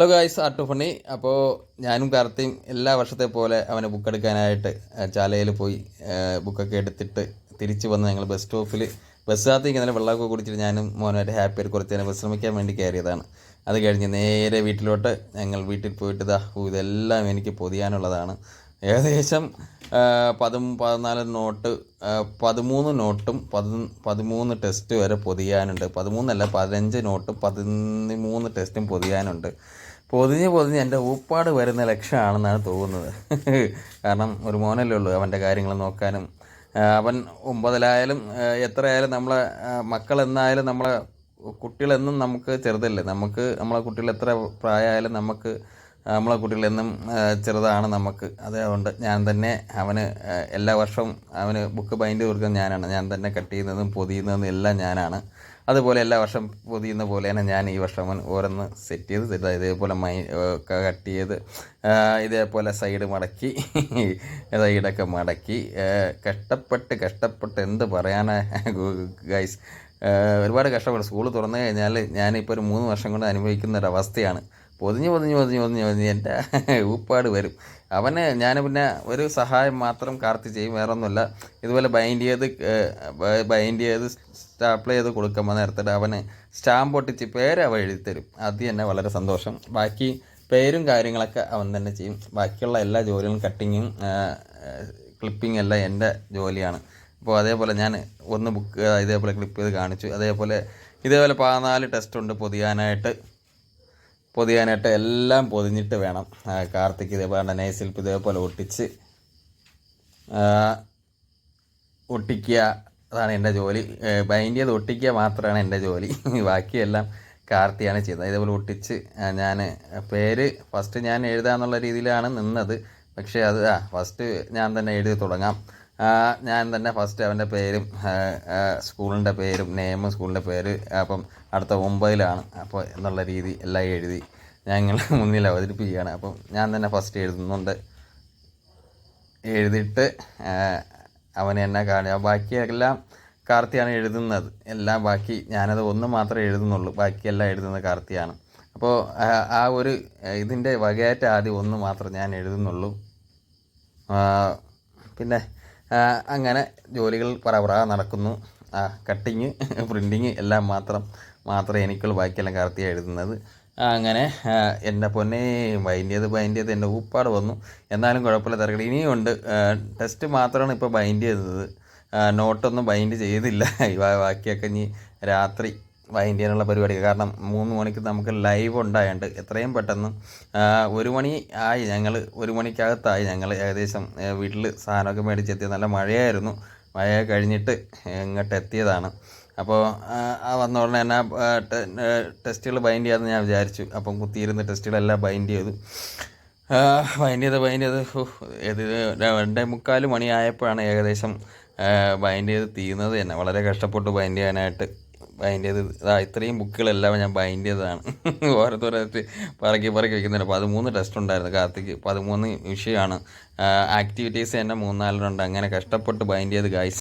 Hello guys, art funny. അപ്പോൾ ഞാനും കാർത്തിയും എല്ലാ വർഷത്തെ പോലെ അവനെ ബുക്ക് എടുക്കാനായിട്ട് ചാലയിൽ പോയി ബുക്കൊക്കെ എടുത്തിട്ട് തിരിച്ച് വന്ന് ഞങ്ങൾ ബസ് സ്റ്റോപ്പിൽ ബസ്സിനകത്ത് ഇങ്ങനെ വെള്ളമൊക്കെ കുടിച്ചിട്ട് ഞാനും മോനായിട്ട് ഹാപ്പിയായിട്ട് കുറച്ച് നേരം വിശ്രമിക്കാൻ വേണ്ടി കയറിയതാണ്. അത് കഴിഞ്ഞ് നേരെ വീട്ടിലോട്ട് ഞങ്ങൾ വീട്ടിൽ പോയിട്ട് ഇതെല്ലാം എനിക്ക് പൊതിയാനുള്ളതാണ്. ഏകദേശം 14 നോട്ട്, 13 നോട്ടും 13 ടെസ്റ്റ് വരെ പൊതിയാനുണ്ട്. 13 15 നോട്ടും 13 ടെസ്റ്റും പൊതിയാനുണ്ട്. പൊതിഞ്ഞ് എൻ്റെ ഊപ്പാട് വരുന്ന ലക്ഷ്യമാണെന്നാണ് തോന്നുന്നത്. കാരണം ഒരു മോനല്ലേ ഉള്ളൂ, അവൻ്റെ കാര്യങ്ങൾ നോക്കാനും. അവൻ 9-ലായാലും എത്രയായാലും നമ്മളെ മക്കളെന്നായാലും നമ്മളെ കുട്ടികളെന്നും നമുക്ക് ചെറുതല്ലേ. നമ്മളെ കുട്ടികൾ എത്ര പ്രായമായാലും നമ്മളെ കുട്ടികളെന്നും ചെറുതാണ് നമുക്ക്. അതുകൊണ്ട് ഞാൻ തന്നെ അവന് എല്ലാ വർഷവും അവന് ബുക്ക് ബൈൻഡ് കൊടുക്കുന്നത് ഞാൻ തന്നെ കട്ട് ചെയ്യുന്നതും പൊതിയുന്നതും എല്ലാം ഞാനാണ്. അതുപോലെ എല്ലാ വർഷം പൊതിയുന്ന പോലെ തന്നെ ഞാൻ ഈ വർഷം അവൻ ഓരോന്ന് സെറ്റ് ചെയ്ത് ഇതേപോലെ കട്ട് ചെയ്ത് ഇതേപോലെ സൈഡ് മടക്കി സൈഡൊക്കെ മടക്കി കഷ്ടപ്പെട്ട് എന്ത് പറയാനാ ഗൈസ്. ഒരുപാട് കഷ്ടപ്പെട്ടു. സ്കൂൾ തുറന്നു കഴിഞ്ഞാൽ ഞാനിപ്പോൾ ഒരു 3 വർഷം കൊണ്ട് അനുഭവിക്കുന്ന ഒരവസ്ഥയാണ്. പൊതിഞ്ഞ് എൻ്റെ ഊപ്പാട് വരും. ഞാൻ പിന്നെ ഒരു സഹായം മാത്രം കാർത്തി ചെയ്യും, വേറെ ഒന്നുമില്ല. ഇതുപോലെ ബൈൻഡ് ചെയ്ത് സ്റ്റാപ്ലർ ചെയ്ത് കൊടുക്കുമ്പോൾ നേരത്തെ അവന് സ്റ്റാമ്പ് ഒട്ടിച്ച് പേര് അവൻ എഴുതിത്തരും. അത് തന്നെ വളരെ സന്തോഷം. ബാക്കി പേരും കാര്യങ്ങളൊക്കെ അവൻ തന്നെ ചെയ്യും. ബാക്കിയുള്ള എല്ലാ ജോലികളും കട്ടിങ്ങും ക്ലിപ്പിങ്ങും എല്ലാം എൻ്റെ ജോലിയാണ്. അപ്പോൾ അതേപോലെ ഞാൻ ഒന്ന് ബുക്ക് ഇതേപോലെ ക്ലിപ്പ് ചെയ്ത് കാണിച്ചു. ഇതേപോലെ 14 ടെസ്റ്റ് ഉണ്ട് പൊതിയാനായിട്ട് എല്ലാം പൊതിഞ്ഞിട്ട് വേണം കാർത്തിക് ഇതേപോലെ നൈസിൽ ഇതേപോലെ ഒട്ടിക്കുക. അതാണ് എൻ്റെ ജോലി. ബൈൻഡ് ചെയ്ത് ഒട്ടിക്കുക മാത്രമാണ് എൻ്റെ ജോലി. ബാക്കിയെല്ലാം കാർത്തിയാണ് ചെയ്യുന്നത്. ഇതേപോലെ ഒട്ടിച്ച് ഞാൻ പേര് ഫസ്റ്റ് ഞാൻ എഴുതാന്നുള്ള രീതിയിലാണ് നിന്നത്. പക്ഷേ അത് ഫസ്റ്റ് ഞാൻ തന്നെ എഴുതി തുടങ്ങാം. ഞാൻ തന്നെ ഫസ്റ്റ് അവൻ്റെ പേരും സ്കൂളിൻ്റെ പേരും നെയിമും സ്കൂളിൻ്റെ പേര് അപ്പം അടുത്ത 9-ലാണ് അപ്പോൾ എന്നുള്ള രീതി എല്ലാം എഴുതി ഞങ്ങൾ മുന്നിൽ അവതരിപ്പിക്കുകയാണ്. അപ്പം ഞാൻ തന്നെ ഫസ്റ്റ് എഴുതുന്നുണ്ട്. എഴുതിയിട്ട് അവനെ എന്നെ കാണുക. ബാക്കിയെല്ലാം കാർത്തിയാണ് എഴുതുന്നത്. ബാക്കി ഞാനത് ഒന്ന് മാത്രമേ എഴുതുന്നുള്ളൂ. ബാക്കിയെല്ലാം എഴുതുന്നത് കാർത്തിയാണ്. അപ്പോൾ ആ ഒരു ഇതിൻ്റെ വകയായിട്ട് ആദ്യം ഒന്ന് മാത്രം ഞാൻ എഴുതുന്നുള്ളൂ. പിന്നെ അങ്ങനെ ജോലികൾ പറ നടക്കുന്നു. കട്ടിങ് പ്രിൻറ്റിങ് എല്ലാം മാത്രമേ എനിക്കുള്ളൂ. ബാക്കിയെല്ലാം കാർത്തിയാണ് എഴുതുന്നത്. അങ്ങനെ എൻ്റെ പൊന്നെ ബൈൻഡ് ചെയ്ത് എൻ്റെ ഊപ്പാട് വന്നു. എന്നാലും കുഴപ്പമില്ല, തിരക്കടി ഇനിയും ഉണ്ട്. ടെസ്റ്റ് മാത്രമാണ് ഇപ്പോൾ ബൈൻഡ് ചെയ്തത്. നോട്ടൊന്നും ബൈൻഡ് ചെയ്തില്ല. ബാക്കിയൊക്കെ ഇനി രാത്രി ബൈൻഡ് ചെയ്യാനുള്ള പരിപാടി. കാരണം 3 മണിക്ക് നമുക്ക് ലൈവ് ഉണ്ടായതുകൊണ്ട് എത്രയും പെട്ടെന്ന് 1 മണി ആയി. 1 മണിക്കകത്തായി ഞങ്ങൾ ഏകദേശം വീട്ടിൽ സാധനമൊക്കെ മേടിച്ചെത്തിയത്. നല്ല മഴയായിരുന്നു. മഴ കഴിഞ്ഞിട്ട് ഇങ്ങോട്ട് എത്തിയതാണ്. അപ്പോൾ വന്ന ഉടനെ തന്നെ ടെസ്റ്റുകൾ ബൈൻഡ് ചെയ്യാമെന്ന് ഞാൻ വിചാരിച്ചു. അപ്പം കുത്തിയിരുന്ന് ടെസ്റ്റുകളെല്ലാം ബൈൻഡ് ചെയ്ത് 2:45 മണിയായപ്പോഴാണ് ഏകദേശം ബൈൻഡ് ചെയ്ത് തീരുന്നത് തന്നെ. വളരെ കഷ്ടപ്പെട്ടു ബൈൻഡ് ചെയ്ത് ഇത്രയും ബുക്കുകളെല്ലാം ഞാൻ ബൈൻഡ് ചെയ്തതാണ്. ഓരോരുത്തരായിട്ട് പറക്കി വയ്ക്കുന്നുണ്ട്. 13 ടെസ്റ്റ് ഉണ്ടായിരുന്നു കാർത്തിക്. 13 വിഷയമാണ്. ആക്ടിവിറ്റീസ് തന്നെ 3-4 ഉണ്ട്. അങ്ങനെ കഷ്ടപ്പെട്ട് ബൈൻഡ് ചെയ്ത് ഗൈസ്.